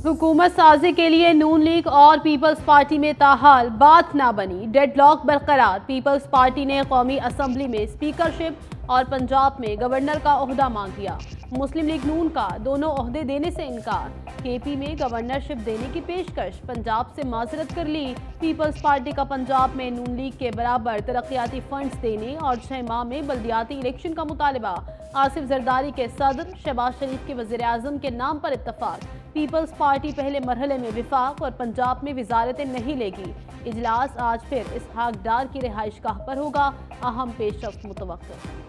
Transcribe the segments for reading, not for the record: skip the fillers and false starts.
हुकूमत साजी के लिए नून लीग और पीपल्स पार्टी में ताहाल बात ना बनी, डेडलॉक बरकरार। पीपल्स पार्टी ने कौमी असम्बली में स्पीकरशिप और पंजाब में गवर्नर का ओहदा मांग लिया। मुस्लिम लीग नून का दोनों ओहदे देने से इनकार। केपी में गवर्नरशिप देने की पेशकश, पंजाब से माजरत कर ली। पीपल्स पार्टी का पंजाब में नून लीग के बराबर तरक्याती फंड्स देने और 6 माह में बल्दियाती इलेक्शन का मुतालबा। आसिफ जरदारी के सदर, शहबाज शरीफ के वज़ीर आज़म के नाम पर इत्तफाक। पीपल्स पार्टी पहले मरहले में विफाक और पंजाब में वजारतें नहीं लेगी। इजलास आज फिर इसहाक डार की रिहाइश गाह पर होगा। अहम पेशरफ्त मुतवक्किल।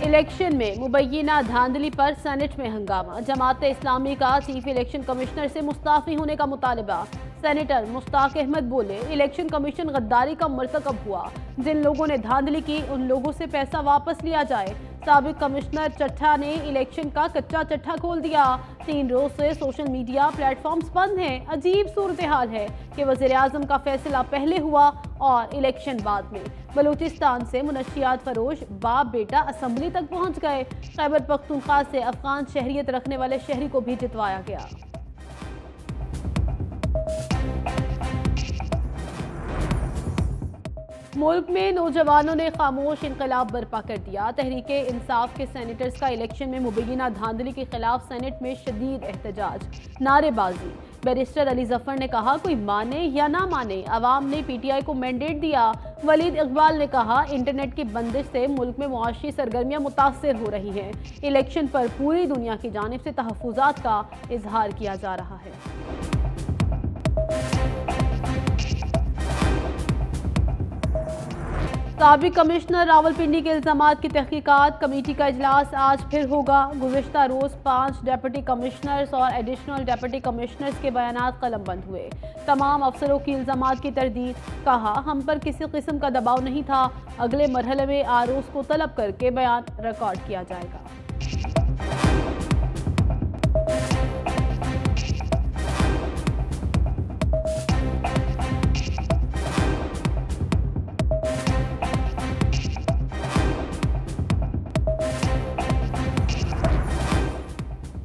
इलेक्शन में मुबैना धांधली पर सेनेट में हंगामा। जमात इस्लामी का चीफ इलेक्शन कमिश्नर से मुस्ताफी होने का मुतालबा। सेनेटर मुश्ताक अहमद बोले, इलेक्शन कमीशन गद्दारी का मरतकब हुआ। जिन लोगों ने धांधली की उन लोगों से पैसा वापस लिया जाए। साबिक कमिश्नर चट्ठा ने इलेक्शन का कच्चा चट्ठा खोल दिया। 3 रोज से सोशल मीडिया प्लेटफॉर्म्स बंद हैं। अजीब सूरत हाल है कि वज़ीर आज़म का फैसला पहले हुआ और इलेक्शन बाद में। बलूचिस्तान से मुनशियात फरोश बाप बेटा असम्बली तक पहुंच गए। खैबर पख्तूनख्वा से अफगान शहरियत रखने वाले शहरी को भी जितवाया गया। मुल्क में नौजवानों ने खामोश इनकलाब बर्पा कर दिया। तहरीक इंसाफ के सेनेटर्स का इलेक्शन में मुबैना धांधली के खिलाफ सेनेट में शदीद एहतजाज, नारेबाजी। बैरिस्टर अली जफर ने कहा, कोई माने या ना माने, अवाम ने पीटीआई को मैंडेट दिया। वलीद इकबाल ने कहा, इंटरनेट की बंदिश से मुल्क में मुआशी सरगर्मियां मुतासर हो रही हैं। इलेक्शन पर पूरी दुनिया की जानिब से तहफ़्फ़ुज़ात का इजहार किया जा रहा है। साबिक कमिश्नर रावलपिंडी के इल्ज़ामात की तहकीकात कमेटी का इजलास आज फिर होगा। गुज़िश्ता रोज़ 5 डेप्यूटी कमिश्नर्स और एडिशनल डेप्यूटी कमिश्नर्स के बयानात कलमबंद हुए। तमाम अफसरों की इल्ज़ामात की तरदीद। कहा, हम पर किसी किस्म का दबाव नहीं था। अगले मरहले में आरोज़ को तलब करके बयान रिकॉर्ड किया जाएगा।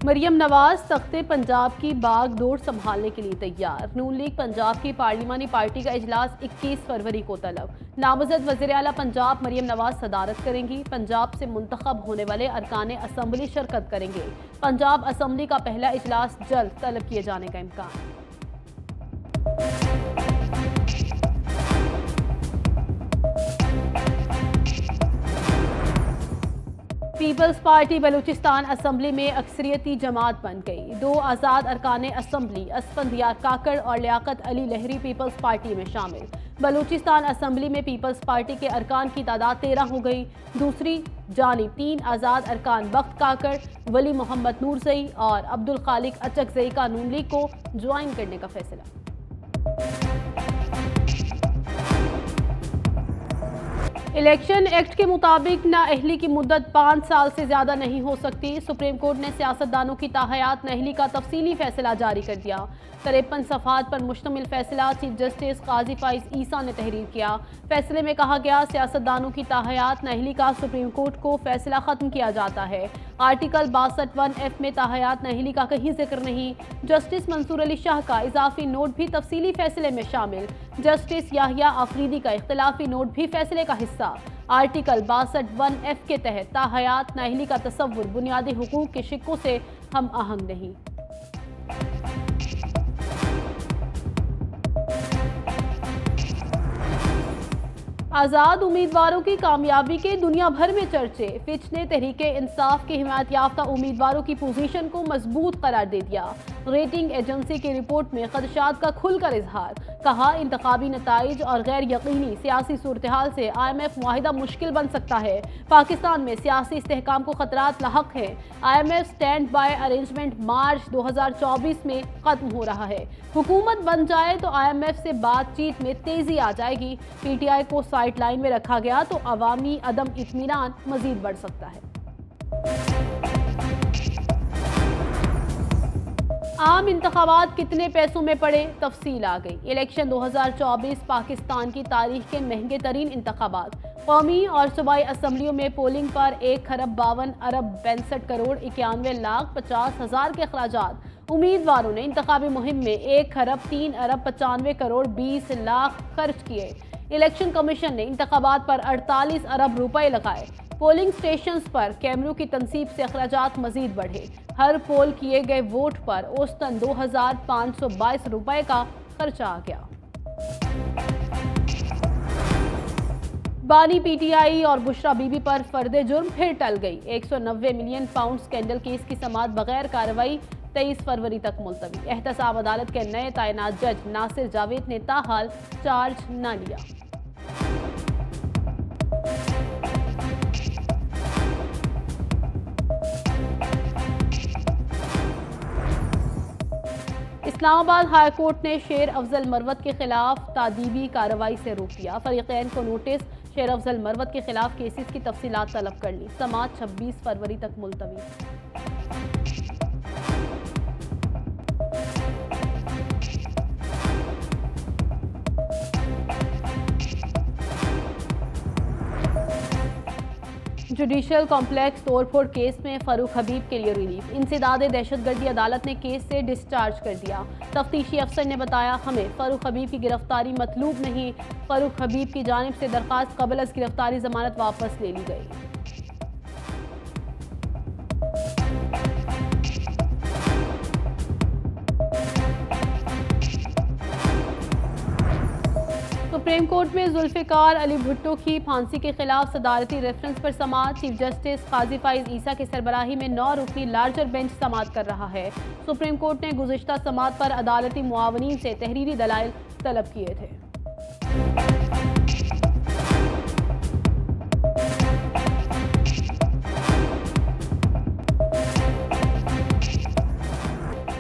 मरियम नवाज तख्ते पंजाब की बागडोर संभालने के लिए तैयार। नून लीग पंजाब की पार्लिमानी पार्टी का इजलास 21 फरवरी को तलब। नामजद वज़ीर आला पंजाब मरियम नवाज सदारत करेंगी। पंजाब से मुंतखब होने वाले अरकान असम्बली शिरकत करेंगे। पंजाब असम्बली का पहला इजलास जल्द तलब किए जाने का इम्कान। पीपल्स पार्टी बलूचिस्तान असम्बली में अक्सरियती जमात बन गई। 2 आज़ाद अरकान असम्बली असफंदियार काकड़ और लियाकत अली लहरी पीपल्स पार्टी में शामिल। बलूचिस्तान असम्बली में पीपल्स पार्टी के अरकान की तादाद 13 हो गई। दूसरी जानिब 3 आज़ाद अरकान बख्त काकड़, वली मोहम्मद नूरजई और अब्दुल खालिक अचकजई का नून लीग को ज्वाइन करने का फैसला। इलेक्शन एक्ट के मुताबिक नाअहली की मुद्दत 5 साल से ज्यादा नहीं हो सकती। सुप्रीम कोर्ट ने सियासतदानों की ताहयात नाअहली का तफसीली फैसला जारी कर दिया। 53 सफ़हात पर मुश्तमिल फैसला चीफ जस्टिस काजी फाइज ईसा ने तहरीर किया। फैसले में कहा गया, सियासतदानों की ताहयात नाअहली का सुप्रीम कोर्ट को फैसला खत्म किया जाता है। आर्टिकल 62(1)F में ताहयात नाअहली का कहीं जिक्र नहीं। जस्टिस मंसूर अली शाह का इजाफी नोट भी तफसीली फैसले में शामिल। जस्टिस याहिया आफरीदी का इख्तिलाफी नोट भी फैसले का हिस्सा। आर्टिकल 62(1)F के तहत ताहयात नाअहली का तसव्वुर बुनियादी हुकूक के शिक्कों से हम आहंग नहीं। आज़ाद उम्मीदवारों की कामयाबी के दुनिया भर में चर्चे। फिच ने तहरीके इंसाफ के हिमायत याफ्ता उम्मीदवारों की पोजीशन को मजबूत करार दे दिया। रेटिंग एजेंसी की रिपोर्ट में खदशात का खुलकर इजहार। कहा, इंतखाबी नताइज और गैर यकीनी सियासी सूरत हाल से IMF मुआहिदा मुश्किल बन सकता है। पाकिस्तान में सियासी इस्तेहकाम को खतरात लाहक है। IMF स्टैंड बाय अरेंजमेंट मार्च 2024 में खत्म हो रहा है। हुकूमत बन जाए तो IMF से बातचीत में तेजी आ जाएगी। PTI को साइड लाइन में रखा गया तो अवामी अदम इत्मीनान मजीद बढ़ सकता है। आम इंतखाबात कितने पैसों में पड़े, तफसील आ गई। इलेक्शन 2024 पाकिस्तान की तारीख के महंगे तरीन इंतखाबात। कौमी और सूबाई असम्बलियों में पोलिंग पर 1,52,62,61,50,000 के अखराजात। उम्मीदवारों ने इंतखाबी मुहिम में 1,03,95,20,00,000 खर्च किए। इलेक्शन कमीशन ने इंतखाबात पर 48 अरब रुपए लगाए। पोलिंग स्टेशंस पर कैमरों की तनसीब से अखराजात मजीद बढ़े। हर पोल किए गए वोट पर औसतन 2,522 रुपए का खर्चा आ गया। बानी पीटीआई और बुशरा बीबी पर फर्दे जुर्म फिर टल गई। 190 मिलियन पाउंड स्कैंडल केस की समाअत बगैर कार्रवाई 23 फरवरी तक मुलतवी। एहतसाब अदालत के नए तैनात जज नासिर जावेद ने ताहाल चार्ज न लिया। इस्लामाबाद हाई कोर्ट ने शेर अफजल मरवत के खिलाफ तादीबी कार्रवाई से रोक दिया। फरीकैन को नोटिस, शेर अफजल मरवत के खिलाफ केसेस की तफसीलात तलब कर ली। समाअत 26 फरवरी तक मुलतवी। जुडिशल कॉम्प्लेक्स तोड़फोड़ केस में फरूख हबीब के लिए रिलीफ। इंसदाद दहशतगर्दी अदालत ने केस से डिस्चार्ज कर दिया। तफ्तीशी अफसर ने बताया, हमें फरूख हबीब की गिरफ्तारी मतलूब नहीं। फरूख हबीब की जानिब से दरखास्त कबल अज गिरफ्तारी जमानत वापस ले ली गई। सुप्रीम कोर्ट में जुल्फिकार अली भुट्टो की फांसी के खिलाफ सदारती रेफरेंस पर समाअत। चीफ जस्टिस काजी फाइज ईसा की सरबराही में 9 रुकनी लार्जर बेंच समाअत कर रहा है। सुप्रीम कोर्ट ने गुज़िश्ता समाअत पर अदालती मुआवनीन से तहरीरी दलाइल तलब किए थे।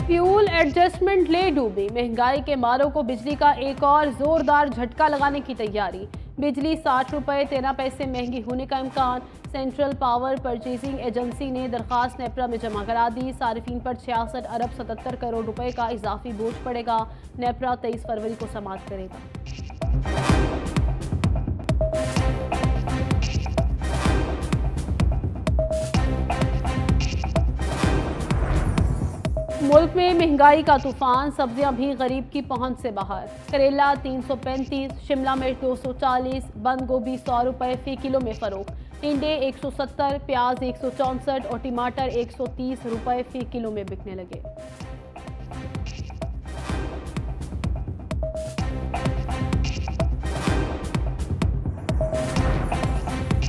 फ्यूल एडजस्टमेंट ले डूबी। महंगाई के मारों को बिजली का एक और जोरदार झटका लगाने की तैयारी। बिजली 60 रुपये 13 पैसे महंगी होने का इम्कान। सेंट्रल पावर परचेजिंग एजेंसी ने दरखास्त नेपरा में जमा करा दी। सारिफीन पर 66 अरब 77 करोड़ रुपए का इजाफी बोझ पड़ेगा। नेपरा 23 फरवरी को समाप्त करेगा। मुल्क में महंगाई का तूफान। सब्जियां भी गरीब की पहुंच से बाहर। करेला 335, शिमला मिर्च 240, बंद गोभी 100 रुपये फी किलो में फरोख्त। टिंडे 170, प्याज 164 और टमाटर 130 रुपये फी किलो में बिकने लगे।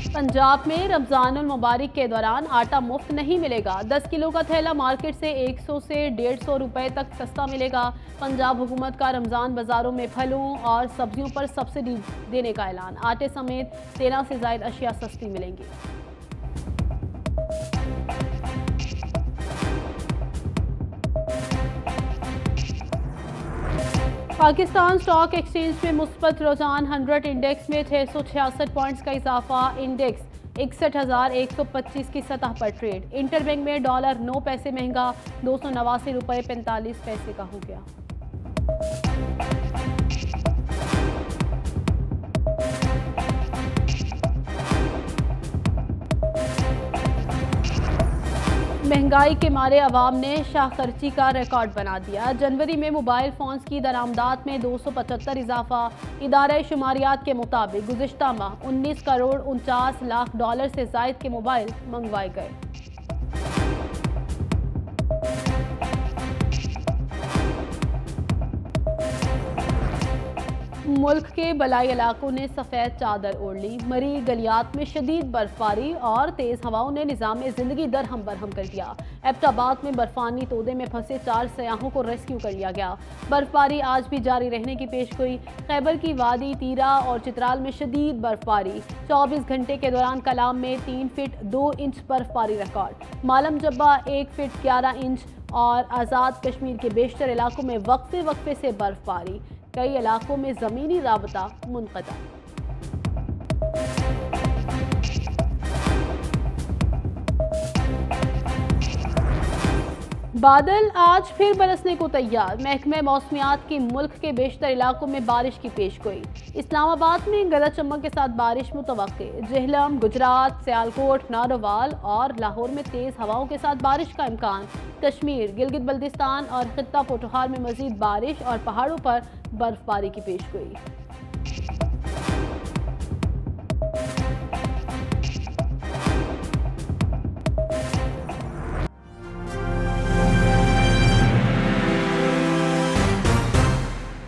पंजाब में रमजानुल मुबारक के दौरान आटा मुफ्त नहीं मिलेगा। 10 किलो का थैला मार्केट से 100 से 150 रुपए तक सस्ता मिलेगा। पंजाब हुकूमत का रमजान बाजारों में फलों और सब्जियों पर सब्सिडी देने का ऐलान। आटे समेत 13 से ज़ायद अशिया सस्ती मिलेंगी। पाकिस्तान स्टॉक एक्सचेंज में मुस्बत रुझान। 100 इंडेक्स में 666 पॉइंट्स का इजाफा। इंडेक्स 61,125 की सतह पर ट्रेड। इंटरबैंक में डॉलर 9 पैसे महंगा 289 रुपये 45 पैसे का हो गया। महंगाई के मारे अवाम ने शाह खर्ची का रिकॉर्ड बना दिया। जनवरी में मोबाइल फ़ोन्स की दरामदात में 275 इजाफा। इदारे शुमारियात के मुताबिक गुज़िश्ता माह 19 करोड़ 49 लाख डॉलर से ज़ायद के मोबाइल मंगवाए गए। मुल्क के बलाई इलाकों ने सफ़ेद चादर ओढ़ ली। मरी गलियात में शदीद बर्फबारी और तेज़ हवाओं ने निज़ाम ज़िंदगी दरहम बरहम कर दिया। एबटाबाद में बर्फानी तोदे में फंसे 4 सयाहों को रेस्क्यू कर लिया गया। बर्फबारी आज भी जारी रहने की पेशगोई। खैबर की वादी, तीरा और चित्राल में शदीद बर्फबारी। 24 घंटे के दौरान कलाम में 3 फीट 2 इंच बर्फबारी रिकॉर्ड। मालम जब्बा 1 फीट 11 इंच और आज़ाद कश्मीर के बेशतर इलाकों में वक्फे वक्फे से बर्फबारी। कई इलाकों में ज़मीनी राबता मुनक़ता। बादल आज फिर बरसने को तैयार। महकमे मौसमियात की मुल्क के बेशतर इलाकों में बारिश की पेशगोई। इस्लामाबाद में गरज चमक के साथ बारिश मुतवक्के। जेहलम, गुजरात, सियालकोट, नारोवाल और लाहौर में तेज हवाओं के साथ बारिश का इम्कान। कश्मीर, गिलगित बल्तिस्तान और खित्ता पोठोहार में मजीद बारिश और पहाड़ों पर बर्फबारी की पेशगोई।